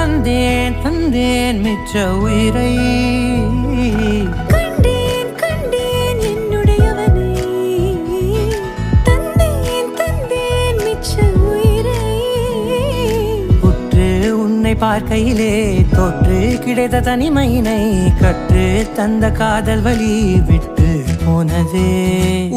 தந்தேன் தந்தேன் மிச்ச உயிரை கண்டேன் கண்டேன் என்னுடையவனை தந்தேன் தந்தேன் மிச்ச உயிரை உற்று உன்னை பார்க்கையிலே தொற்று கிடைத்த தனிமையினை கற்று தந்த காதல் வழி விட்டு போனதே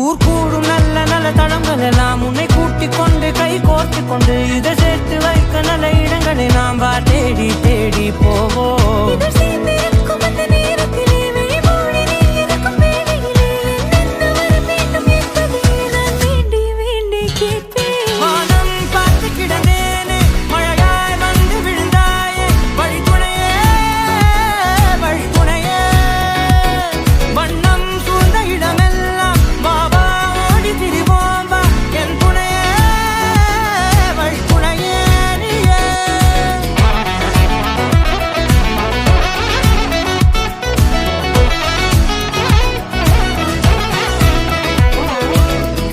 ஊர் கூடும் நல்ல நல்ல தளங்கள் எல்லாம் உன்னை கூட்டிக் கொண்டு கை கோர்த்து கொண்டு இதை சேர்த்து வைக்க நல்ல இடங்களை நாம் தேடி தேடி போவோம். இதழ் சேர்ந்திருக்கும் அந்த நேரத்திலே விழிமூடி நீ இருக்கும் வேளையிலே என்னென்ன வர வேண்டும் என்பதை நான் வேண்டி வேண்டி கேட்பேன். வானம் பார்த்து கிடந்தேனே மழையாய் வந்து விழுந்தாயே வழித்துணையே வழித்துணையே வண்ணம் சூழ்ந்த இடமெல்லாம் பாபா ஓடி திரிவோம் வா என் துணையே வழித்துணையே நீயே.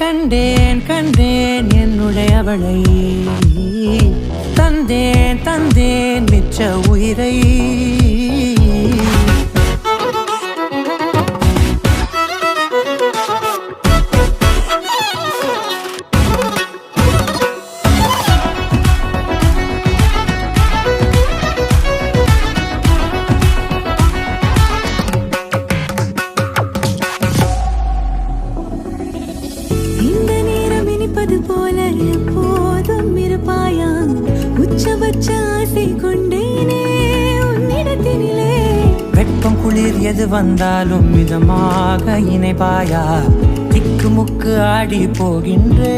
கண்டேன் கண்டேன் என்னுடையவளை தந்தேன் தந்தேன் மிச்ச உயிரை இந்த நேரம் இனிப்பது போல எப்போதும் இருப்பாயா உச்சபட்ச ஆசை கொண்டேனே உன்னிடத்தினிலே வெப்பம் குளிர் எது வந்தாலும் மிதமாக இணைப்பாயா திக்கு முக்கு ஆடி போகின்றே